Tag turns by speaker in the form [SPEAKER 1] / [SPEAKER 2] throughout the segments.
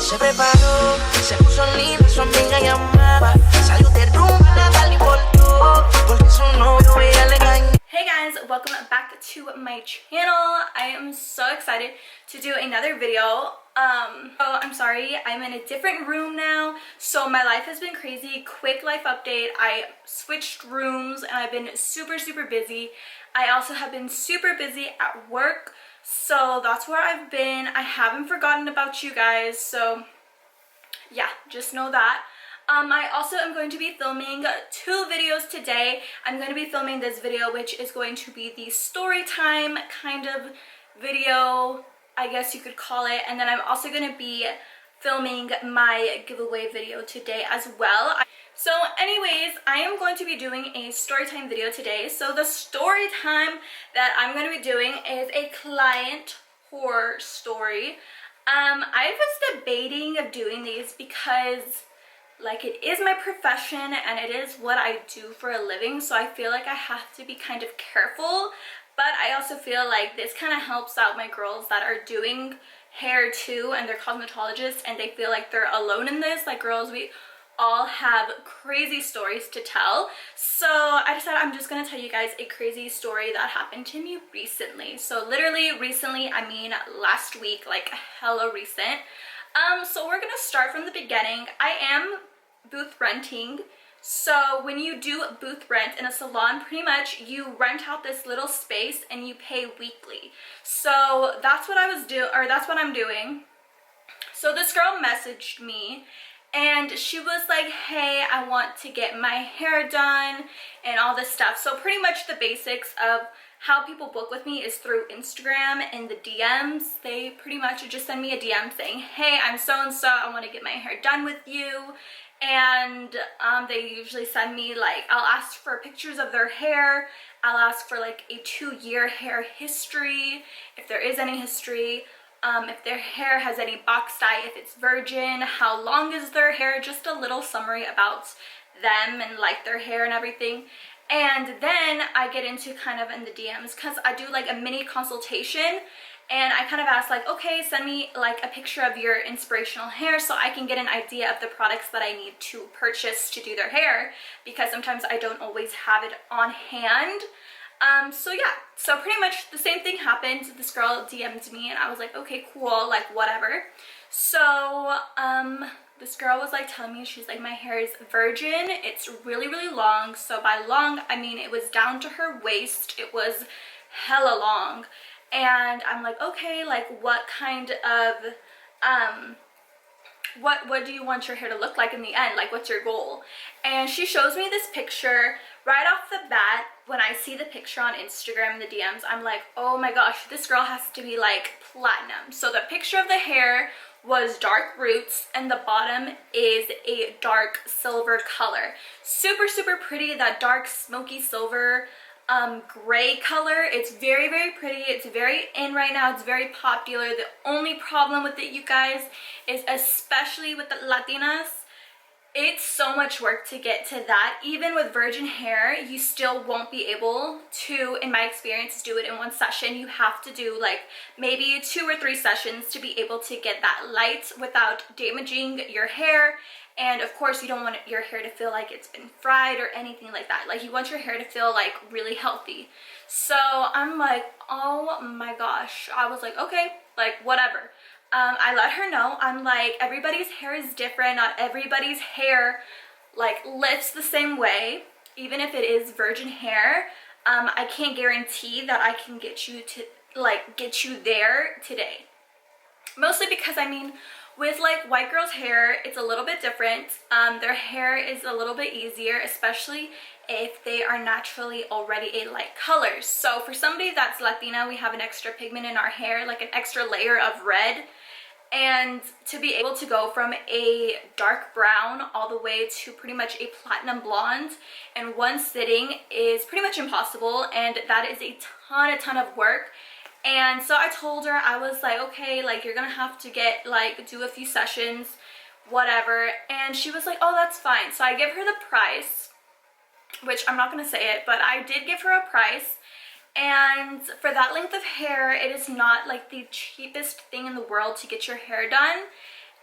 [SPEAKER 1] Se preparó, se puso linda, su amiga llamaba. Salió de rumba, nada le importó, porque su novio ella le engañó.
[SPEAKER 2] Hey guys, welcome back to my channel. I am so excited to do another video. I'm sorry, I'm in a different room now, so my life has been crazy. Quick life update: I switched rooms and I've been super busy. I also have been super busy at work, so that's where I've been. I haven't forgotten about you guys, so yeah, just know that. I also am going to be filming 2 videos today. I'm going to be filming this video, which is going to be the story time kind of video, I guess you could call it, and then I'm also going to be filming my giveaway video today as well. So anyways, I am going to be doing a story time video today. So the story time that I'm going to be doing is a client horror story. I was debating of doing these because like it is my profession and it is what I do for a living, so I feel like I have to be kind of careful, but I also feel like this kind of helps out my girls that are doing hair too and they're cosmetologists and they feel like they're alone in this. Like, girls, we all have crazy stories to tell, so I decided I'm just gonna tell you guys a crazy story that happened to me recently. So literally recently, I mean last week, like hella recent. So we're gonna start from the beginning. I am booth renting. So when you do booth rent in a salon, pretty much you rent out this little space and you pay weekly. So that's what that's what I'm doing. So this girl messaged me and she was like, hey, I want to get my hair done and all this stuff. So pretty much the basics of how people book with me is through Instagram and the DMs. They pretty much just send me a DM saying, hey, I'm so-and-so, I want to get my hair done with you. And they usually send me, like, I'll ask for pictures of their hair. I'll ask for like a 2-year hair history, if there is any history. If their hair has any box dye, if it's virgin, how long is their hair, just a little summary about them and like their hair and everything. And then I get into kind of in the DMs because I do like a mini consultation, and I kind of ask like, okay, send me like a picture of your inspirational hair so I can get an idea of the products that I need to purchase to do their hair, because sometimes I don't always have it on hand. So yeah, so pretty much the same thing happened. This girl DM'd me and I was like, okay, cool, like whatever. So this girl was like telling me, she's like, my hair is virgin, it's really long. So by long, I mean it was down to her waist, it was hella long. And I'm like, okay, like what kind of what do you want your hair to look like in the end? Like, what's your goal? And she shows me this picture. Right off the bat, when I see the picture on Instagram in the DMs, I'm like, oh my gosh, this girl has to be like platinum. So the picture of the hair was dark roots and the bottom is a dark silver color. Super pretty, that dark smoky silver gray color. It's very pretty. It's very in right now. It's very popular. The only problem with it, you guys, is especially with the Latinas, it's so much work to get to that. Even with virgin hair, you still won't be able to, in my experience, do it in one session. You have to do like maybe 2 or 3 sessions to be able to get that light without damaging your hair. And of course, you don't want your hair to feel like it's been fried or anything like that. Like, you want your hair to feel like really healthy. So I'm like, oh my gosh. I was like, okay, like whatever. I let her know. I'm like, everybody's hair is different. Not everybody's hair like lifts the same way. Even if it is virgin hair, I can't guarantee that I can get you to like get you there today. Mostly because, I mean, with like white girls' hair, it's a little bit different. Their hair is a little bit easier, especially if they are naturally already a light color. So for somebody that's Latina, we have an extra pigment in our hair, like an extra layer of red. And to be able to go from a dark brown all the way to pretty much a platinum blonde in one sitting is pretty much impossible, and that is a ton of work. And so I told her, I was like, okay, like you're gonna have to do a few sessions, whatever. And she was like, oh, that's fine. So I give her the price, which I'm not gonna say it, but I did give her a price. And for that length of hair, it is not like the cheapest thing in the world to get your hair done.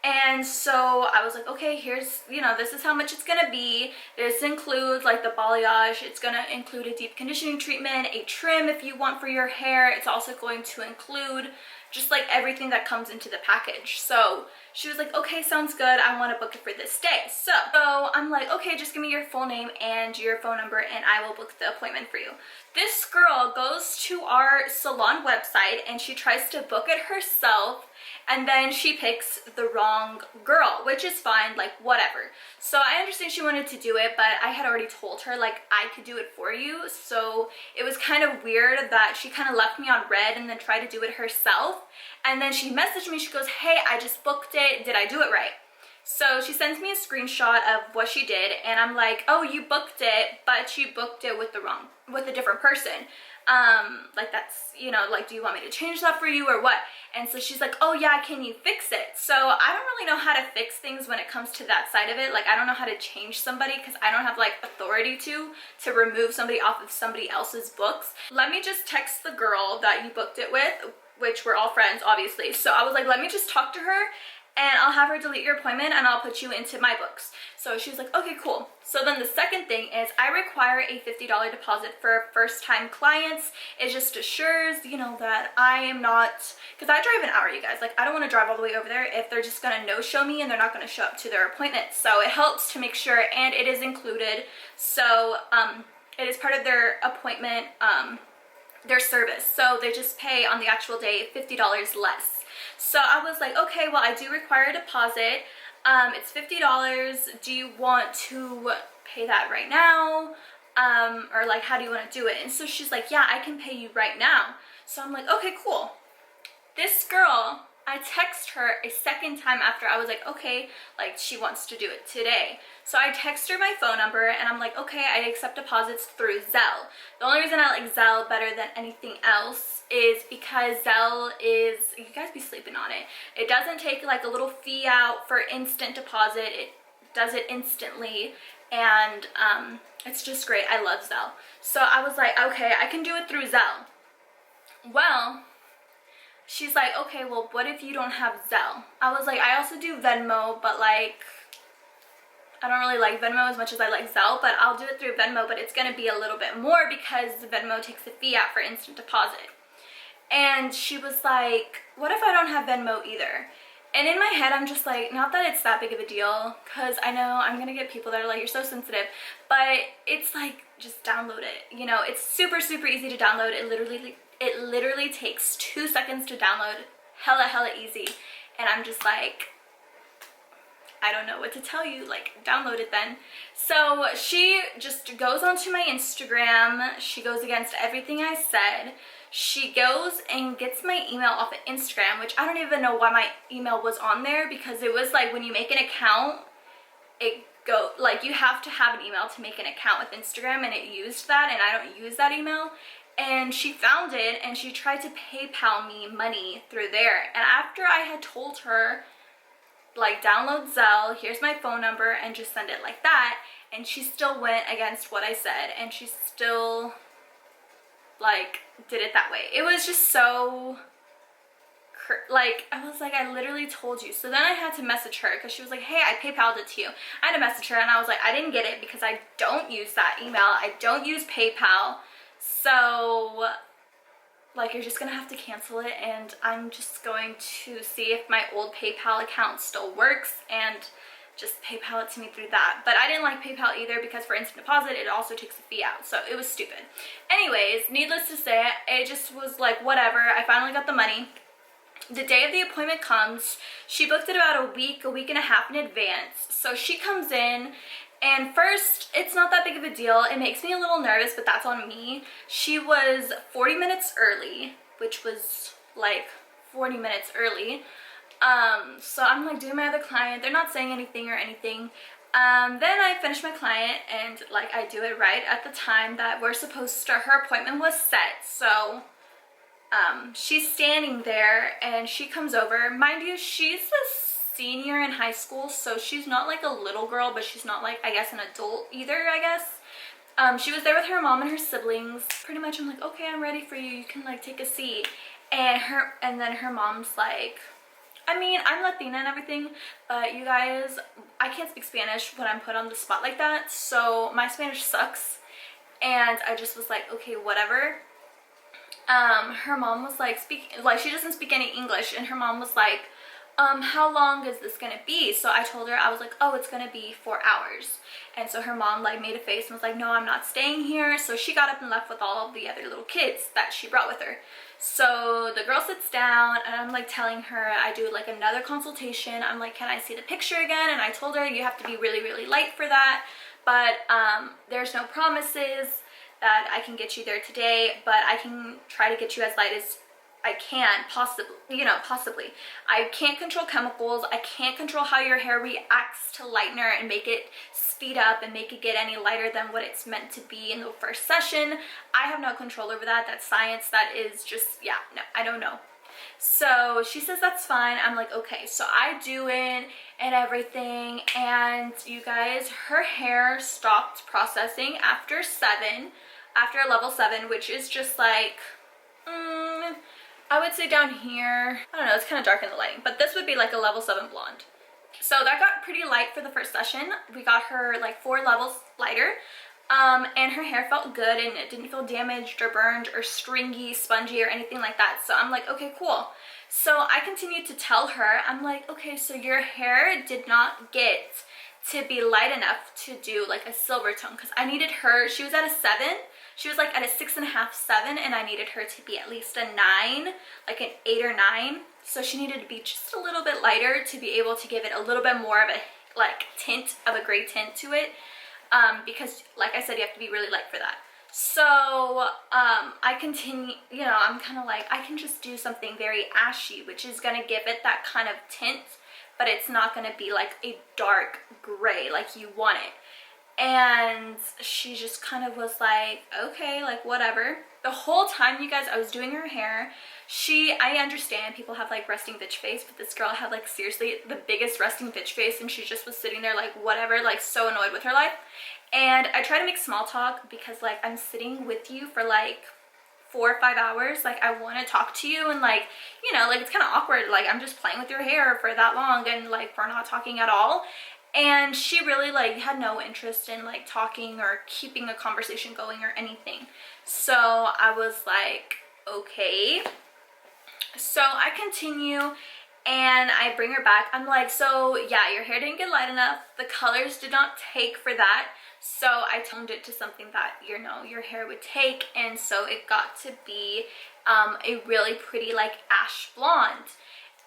[SPEAKER 2] And And so I was like, okay, here's, you know, this is how much it's gonna be. This includes like the balayage. It's gonna include a deep conditioning treatment, a trim if you want for your hair. It's also going to include just like everything that comes into the package. So she was like, okay, sounds good. I want to book it for this day. So I'm like, okay, just give me your full name and your phone number and I will book the appointment for you. This girl goes to our salon website and she tries to book it herself, and then she picks the wrong girl, which is fine, like whatever. So I understand she wanted to do it, but I had already told her like I could do it for you. So it was kind of weird that she kind of left me on red and then tried to do it herself. And then she messaged me, she goes, hey, I just booked it, did I do it right? So she sends me a screenshot of what she did, and I'm like, oh, you booked it, but you booked it with a different person. Like that's, you know, like, do you want me to change that for you or what? And so she's like, oh yeah, can you fix it? So I don't really know how to fix things when it comes to that side of it. Like, I don't know how to change somebody because I don't have like authority to remove somebody off of somebody else's books. Let me just text the girl that you booked it with, which we're all friends, obviously. So I was like, let me just talk to her and I'll have her delete your appointment and I'll put you into my books. So she was like, okay, cool. So then the second thing is I require a $50 deposit for first-time clients. It just assures, you know, that I am not, because I drive an hour, you guys. Like, I don't want to drive all the way over there if they're just going to no-show me and they're not going to show up to their appointment. So it helps to make sure, and it is included. So it is part of their appointment, their service. So they just pay on the actual day $50 less. So I was like, okay, well, I do require a deposit. It's $50. Do you want to pay that right now? Or like, how do you want to do it? And so she's like, yeah, I can pay you right now. So I'm like, okay, cool. This girl, I text her a second time after. I was like, okay, like she wants to do it today. So I text her my phone number and I'm like, okay, I accept deposits through Zelle. The only reason I like Zelle better than anything else is because Zelle is, you guys be sleeping on it. It doesn't take like a little fee out for instant deposit. It does it instantly, and it's just great. I love Zelle. So I was like, okay, I can do it through Zelle. Well, she's like, okay, well, what if you don't have Zelle? I was like, I also do Venmo, but like, I don't really like Venmo as much as I like Zelle, but I'll do it through Venmo, but it's going to be a little bit more because Venmo takes a fee out for instant deposit. And she was like, what if I don't have Venmo either? And in my head, I'm just like, not that it's that big of a deal, because I know I'm going to get people that are like, you're so sensitive, but it's like, just download it. You know, it's super, super easy to download. It literally takes 2 seconds to download. Hella easy. And I'm just like, I don't know what to tell you, like, download it then. So she just goes onto my Instagram. She goes against everything I said. She goes and gets my email off of Instagram, which I don't even know why my email was on there, because it was like when you make an account, like you have to have an email to make an account with Instagram, and it used that, and I don't use that email. And she found it and she tried to PayPal me money through there. And after I had told her, like, download Zelle, here's my phone number, and just send it like that, and she still went against what I said, and she still, like, did it that way. It was just so, like, I was like, I literally told you. So then I had to message her, because she was like, hey, I PayPal'd it to you. I had to message her, and I was like, I didn't get it, because I don't use that email. I don't use PayPal. So, like, you're just gonna have to cancel it, and I'm just going to see if my old PayPal account still works and just PayPal it to me through that. But I didn't like PayPal either, because for instant deposit it also takes a fee out, so it was stupid. Anyways, needless to say, it just was like, whatever. I finally got the money. The day of the appointment comes. She booked it about a week and a half in advance. So she comes in, and first, it's not that big of a deal. It makes me a little nervous, but that's on me. She was 40 minutes early, which was like 40 minutes early. So I'm like doing my other client. They're not saying anything or anything. Then I finish my client, and like I do it right at the time that we're supposed to, her appointment was set. So she's standing there and she comes over. Mind you, she's a senior in high school, so she's not like a little girl, but she's not like, I guess, an adult either, I guess. She was there with her mom and her siblings. Pretty much I'm like, okay, I'm ready for you. You can like take a seat. And then her mom's like, I mean, I'm Latina and everything, but you guys, I can't speak Spanish when I'm put on the spot like that, so my Spanish sucks. And I just was like, okay, whatever. Her mom was like, she doesn't speak any English, and her mom was like, how long is this gonna be? So I told her, I was like, oh, it's gonna be 4 hours. And so her mom like made a face and was like, no, I'm not staying here. So she got up and left with all of the other little kids that she brought with her. So the girl sits down, and I'm like telling her, I do like another consultation. I'm like, can I see the picture again? And I told her, you have to be really, really light for that, but there's no promises that I can get you there today, but I can try to get you as light as I can, possibly, you know, possibly. I can't control chemicals. I can't control how your hair reacts to lightener and make it speed up and make it get any lighter than what it's meant to be in the first session. I have no control over that. That's science. That is just, yeah, no, I don't know. So she says that's fine. I'm like, okay. So I do it and everything, and you guys, her hair stopped processing after level 7, which is just like, I would say down here, I don't know, it's kind of dark in the lighting, but this would be like a level 7 blonde. So that got pretty light for the first session. We got her like 4 levels lighter, and her hair felt good, and it didn't feel damaged or burned or stringy, spongy or anything like that. So I'm like, okay, cool. So I continued to tell her, I'm like, okay, so your hair did not get to be light enough to do like a silver tone, because I needed her, she was at a 7. She was like at a 6.5, 7, and I needed her to be at least a 9, like an 8 or 9. So she needed to be just a little bit lighter to be able to give it a little bit more of a like tint, of a gray tint to it, because like I said, you have to be really light for that. So I continue, you know, I'm kind of like, I can just do something very ashy, which is going to give it that kind of tint, but it's not going to be like a dark gray like you want it. And she just kind of was like, okay, like whatever. The whole time, you guys, I was doing her hair, I understand people have like resting bitch face, but this girl had like seriously the biggest resting bitch face, and she just was sitting there like whatever, like so annoyed with her life. And I try to make small talk because like I'm sitting with you for like 4 or 5 hours. Like I want to talk to you, and like, you know, like it's kind of awkward, like I'm just playing with your hair for that long and like we're not talking at all. And she really like had no interest in like talking or keeping a conversation going or anything. So I was like, okay. So I continue, and I bring her back. I'm like, so yeah, your hair didn't get light enough. The colors did not take for that. So I toned it to something that, you know, your hair would take. And so it got to be a really pretty like ash blonde.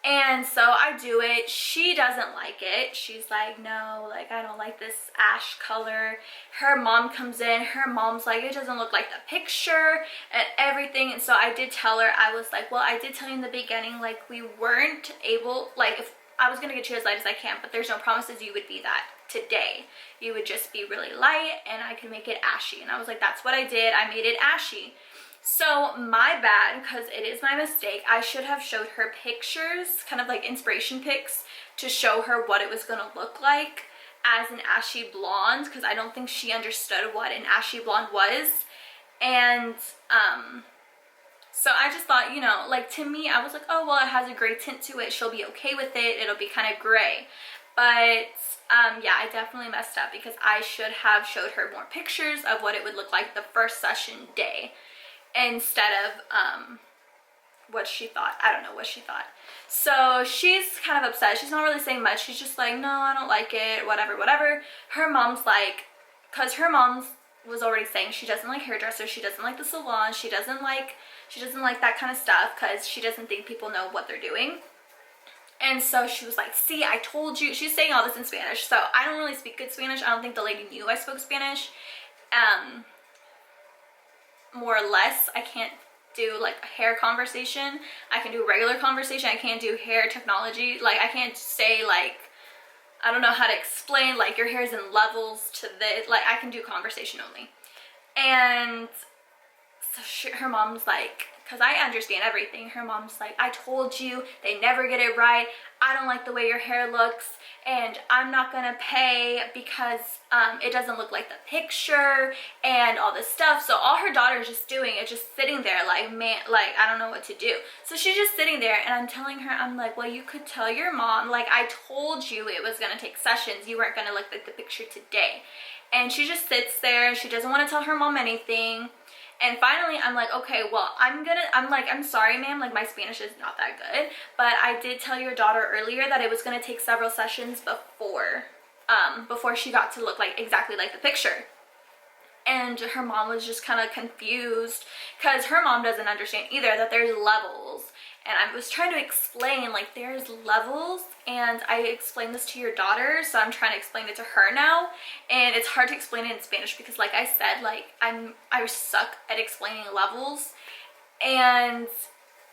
[SPEAKER 2] And so I do it. She doesn't like it. She's like, no, like I don't like this ash color. Her mom comes in. Her mom's like, it doesn't look like the picture and everything. And so I did tell her, I was like, well, I did tell you in the beginning, like we weren't able, like if I was going to get you as light as I can, but there's no promises you would be that today. You would just be really light and I could make it ashy. And I was like, that's what I did. I made it ashy. So my bad, because it is my mistake. I should have showed her pictures, kind of like inspiration pics, to show her what it was going to look like as an ashy blonde, because I don't think she understood what an ashy blonde was. And so I just thought, you know, like to me, I was like, oh, well, it has a gray tint to it. She'll be okay with it. It'll be kind of gray. But yeah, I definitely messed up, because I should have showed her more pictures of what it would look like the first session day, instead of what she thought. I don't know what she thought. So she's kind of upset. She's not really saying much. She's just like, no, I don't like it, whatever, whatever. Her mom's like, because her mom was already saying she doesn't like hairdressers, she doesn't like the salon, she doesn't like that kind of stuff, because she doesn't think people know what they're doing. And so she was like, see, I told you. She's saying all this in Spanish, so I don't really speak good Spanish. I don't think the lady knew I spoke Spanish. More or less. I can't do like a hair conversation. I can do regular conversation. I can't do hair technology. Like I can't say like, I don't know how to explain like your hair is in levels to this. Like I can do conversation only. And so her mom's like, because I understand everything, her mom's like, I told you, they never get it right. I don't like the way your hair looks. and I'm not gonna pay because it doesn't look like the picture and all this stuff. So all her daughter is just doing is just sitting there like, man, like, I don't know what to do. So she's just sitting there, and I'm telling her, I'm like, well, you could tell your mom, like, I told you it was gonna take sessions, you weren't gonna look like the picture today. And she just sits there, she doesn't want to tell her mom anything. And finally, I'm like, okay, well, I'm sorry, ma'am, like, my Spanish is not that good, but I did tell your daughter earlier that it was going to take several sessions before she got to look like exactly like the picture. And her mom was just kind of confused because her mom doesn't understand either that there's levels. And I was trying to explain, like, there's levels, and I explained this to your daughter, so I'm trying to explain it to her now. And it's hard to explain it in Spanish because, like I said, like, I suck at explaining levels. And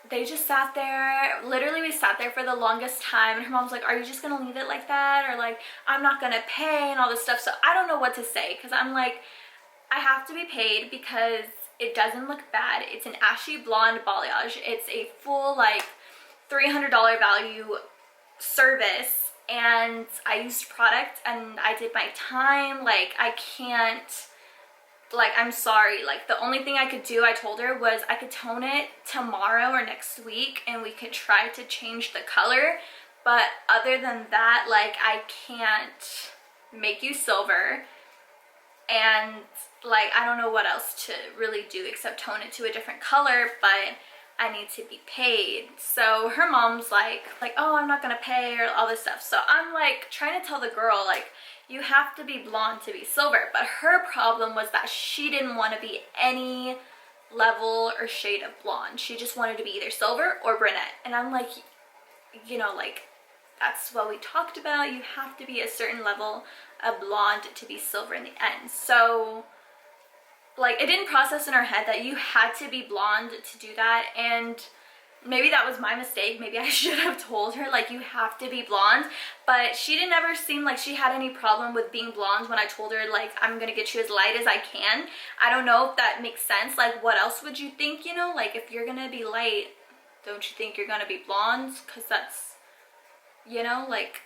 [SPEAKER 2] they just sat there, literally we sat there for the longest time, and her mom's like, are you just gonna leave it like that? Or like, I'm not gonna pay and all this stuff. So I don't know what to say, because I'm like, I have to be paid because it doesn't look bad. It's an ashy blonde balayage. It's a full like $300 value service, and I used product and I did my time. Like, I can't, like, I'm sorry. Like, the only thing I could do, I told her, was I could tone it tomorrow or next week and we could try to change the color. But other than that, like, I can't make you silver. And like, I don't know what else to really do except tone it to a different color, but I need to be paid. So her mom's like, oh, I'm not gonna pay, or all this stuff. So I'm like trying to tell the girl, like, you have to be blonde to be silver. But her problem was that she didn't want to be any level or shade of blonde. She just wanted to be either silver or brunette. And I'm like, you know, like, that's what we talked about. You have to be a certain level of blonde to be silver in the end. So, like, it didn't process in her head that you had to be blonde to do that. And maybe that was my mistake. Maybe I should have told her, like, you have to be blonde. But she didn't ever seem like she had any problem with being blonde when I told her, like, I'm gonna get you as light as I can. I don't know if that makes sense. Like, what else would you think, you know? Like, if you're gonna be light, don't you think you're gonna be blonde? Because that's, you know, like,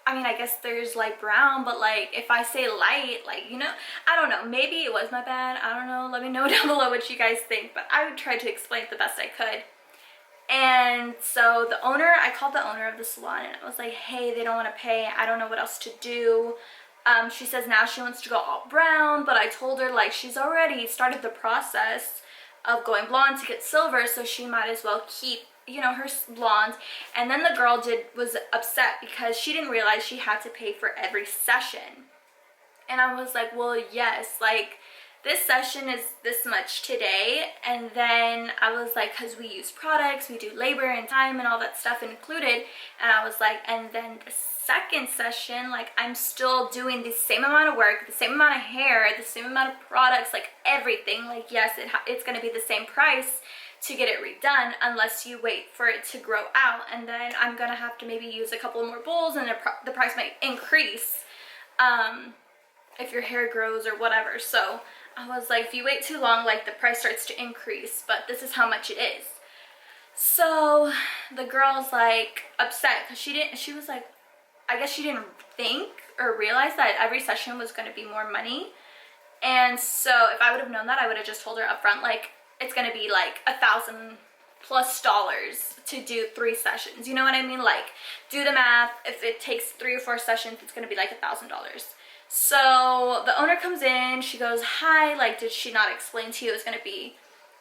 [SPEAKER 2] I mean, I guess there's light brown, but like, if I say light, like, you know, I don't know, maybe it was my bad, I don't know, let me know down below what you guys think, but I would try to explain it the best I could. And so the owner, I called the owner of the salon, and I was like, hey, they don't want to pay, I don't know what else to do. She says now she wants to go all brown, but I told her, like, she's already started the process of going blonde to get silver, so she might as well keep, you know, her blonde. And then the girl was upset because she didn't realize she had to pay for every session. And I was like, well, yes, like, this session is this much today. And then I was like, because we use products, we do labor and time and all that stuff included. And I was like, and then the second session, like, I'm still doing the same amount of work, the same amount of hair, the same amount of products, like everything. Like, yes, it's going to be the same price to get it redone unless you wait for it to grow out, and then I'm gonna have to maybe use a couple more bowls, and the price might increase if your hair grows or whatever. So I was like, if you wait too long, like, the price starts to increase, but this is how much it is. So the girl's like upset because she was like, I guess she didn't think or realize that every session was going to be more money. And so if I would have known that, I would have just told her up front, like, it's gonna be like $1,000+ to do 3 sessions. You know what I mean? Like, do the math. If it takes 3 or 4 sessions, it's gonna be like $1,000. So the owner comes in, she goes, hi, like, did she not explain to you it was gonna be,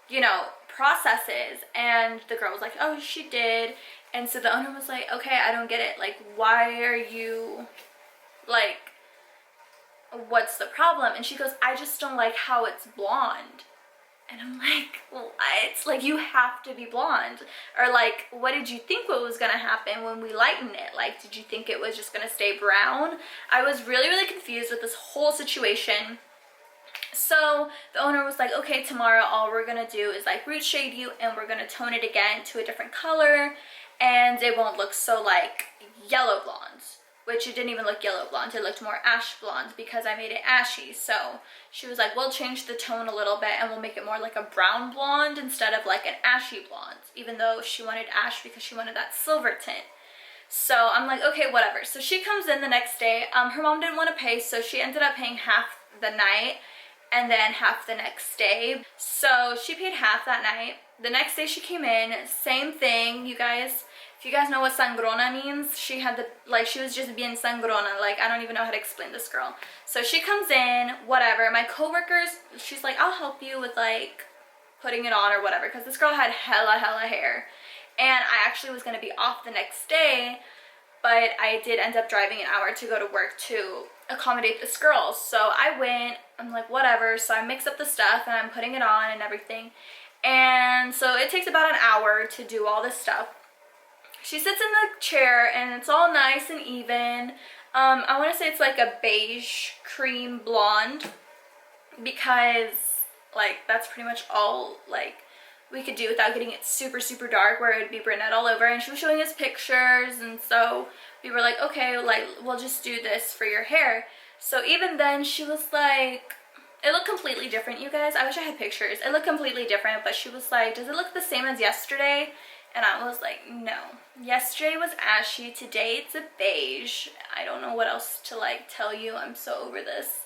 [SPEAKER 2] you know, processes? And the girl was like, oh, she did. And so the owner was like, okay, I don't get it. Like, why are you, like, what's the problem? And she goes, I just don't like how it's blonde. And I'm like, what? Like, you have to be blonde. Or like, what did you think what was gonna happen when we lighten it? Like, did you think it was just gonna stay brown? I was really, really confused with this whole situation. So the owner was like, okay, tomorrow all we're gonna do is like root shade you, and we're gonna tone it again to a different color, and it won't look so like yellow blonde. Which it didn't even look yellow blonde, it looked more ash blonde because I made it ashy. So she was like, we'll change the tone a little bit and we'll make it more like a brown blonde instead of like an ashy blonde, even though she wanted ash because she wanted that silver tint. So I'm like, okay, whatever. So she comes in the next day. Her mom didn't want to pay, so she ended up paying half the night and then half the next day. So she paid half that night. The next day she came in, same thing, you guys. If you guys know what sangrona means, she had the, like, she was just being sangrona. Like, I don't even know how to explain this girl. So she comes in, whatever. My coworkers, she's like, I'll help you with, like, putting it on or whatever, because this girl had hella hair. And I actually was going to be off the next day, but I did end up driving an hour to go to work to accommodate this girl. So I went, I'm like, whatever. So I mix up the stuff and I'm putting it on and everything. And so it takes about an hour to do all this stuff. She sits in the chair and it's all nice and even. I want to say it's like a beige cream blonde, because like that's pretty much all like we could do without getting it super dark where it would be brunette all over. And she was showing us pictures, and so we were like, okay, like we'll just do this for your hair. So even then she was like, it looked completely different, you guys. I wish I had pictures. It looked completely different, but she was like, does it look the same as yesterday? And I was like, no. Yesterday was ashy, today it's a beige. I don't know what else to like tell you. I'm so over this.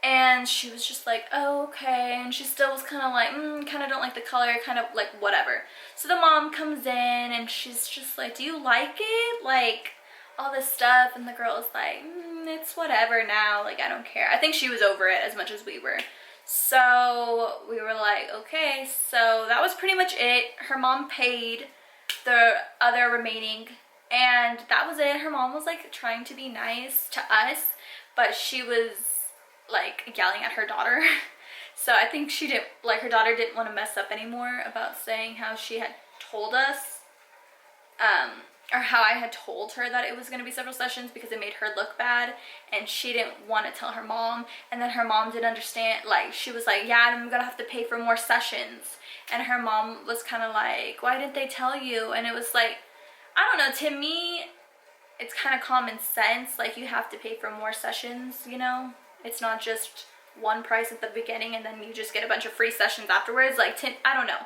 [SPEAKER 2] And she was just like, oh, okay. And she still was kind of like, kind of don't like the color, kind of like whatever. So the mom comes in and she's just like, do you like it? Like all this stuff. And the girl is like, it's whatever now. Like, I don't care. I think she was over it as much as we were. So we were like, okay. So that was pretty much it. Her mom paid the other remaining, and that was it. Her mom was like trying to be nice to us, but she was like yelling at her daughter. So I think she didn't, like, her daughter didn't want to mess up anymore about saying how she had told us, or how I had told her that it was going to be several sessions, because it made her look bad, and she didn't want to tell her mom. And then her mom didn't understand, like, she was like, yeah, I'm gonna have to pay for more sessions. And her mom was kind of like, why didn't they tell you? And it was like, I don't know, to me it's kind of common sense. Like, you have to pay for more sessions, you know? It's not just one price at the beginning and then you just get a bunch of free sessions afterwards. Like, I don't know.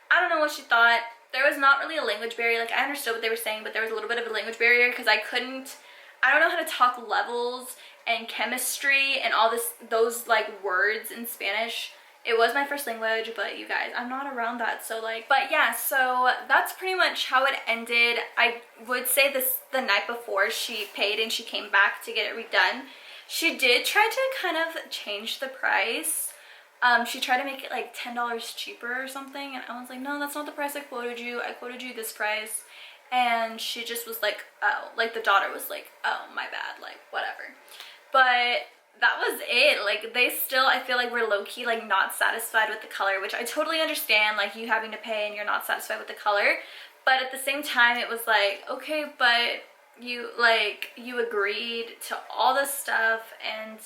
[SPEAKER 2] I don't know what she thought. There was not really a language barrier. Like, I understood what they were saying, but there was a little bit of a language barrier because I don't know how to talk levels and chemistry and all those like words in Spanish. It was my first language, but you guys, I'm not around that, so like, but yeah, so that's pretty much how it ended. I would say the night before she paid and she came back to get it redone, she did try to kind of change the price. She tried to make it like $10 cheaper or something, and I was like, no, that's not the price I quoted you. I quoted you this price. And she just was like, oh, like the daughter was like, oh, my bad, like whatever. But that was it. Like, they still, I feel like, we're low-key like not satisfied with the color, which I totally understand, like you having to pay and you're not satisfied with the color. But at the same time, it was like, okay, but you agreed to all this stuff, and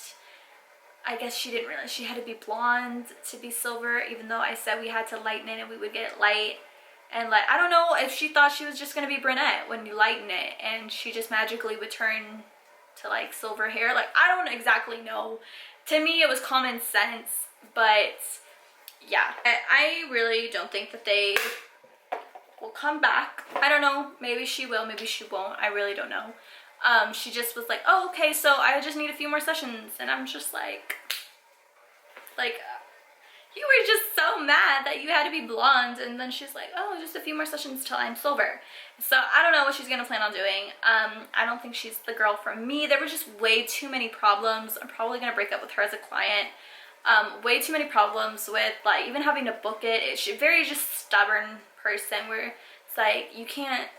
[SPEAKER 2] I guess she didn't realize she had to be blonde to be silver, even though I said we had to lighten it and we would get it light. And like, I don't know if she thought she was just gonna be brunette when you lighten it and she just magically would turn to like silver hair. Like, I don't exactly know. To me, it was common sense, but yeah, I really don't think that they will come back. I don't know, maybe she will, maybe she won't. I really don't know. She just was like, oh, okay, so I just need a few more sessions. And I'm just like, you were just so mad that you had to be blonde. And then she's like, oh, just a few more sessions till I'm silver. So I don't know what she's gonna plan on doing. I don't think she's the girl for me. There were just way too many problems. I'm probably gonna break up with her as a client. Way too many problems with like even having to book it. It's a very just stubborn person where it's like, you can't,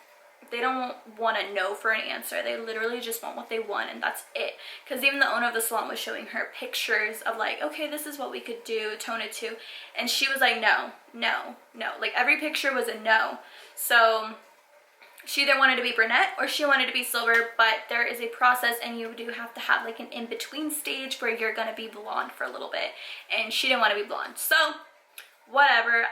[SPEAKER 2] they don't want to know for an answer. They literally just want what they want, and that's it. Because even the owner of the salon was showing her pictures of like, okay, this is what we could do, tone it to, and she was like, no, no, no. Like, every picture was a no. So she either wanted to be brunette or she wanted to be silver, but there is a process, and you do have to have like an in-between stage where you're gonna be blonde for a little bit, and she didn't want to be blonde. So whatever,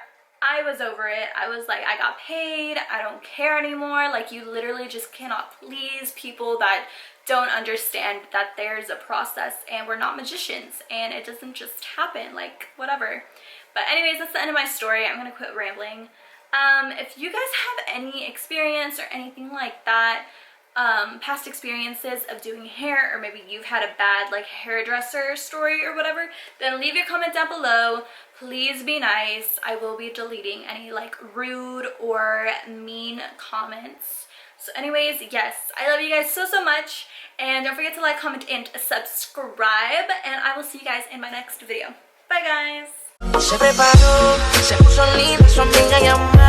[SPEAKER 2] I was over it. I was like, I got paid, I don't care anymore. Like, you literally just cannot please people that don't understand that there's a process, and we're not magicians, and it doesn't just happen, like whatever. But anyways, that's the end of my story. I'm gonna quit rambling. If you guys have any experience or anything like that, past experiences of doing hair, or maybe you've had a bad like hairdresser story or whatever, then leave your comment down below. Please be nice. I will be deleting any like rude or mean comments. So anyways, yes, I love you guys so much, and don't forget to like, comment, and subscribe, and I will see you guys in my next video. Bye guys.
[SPEAKER 1] Se preparó, se puso linda, su amiga llamó.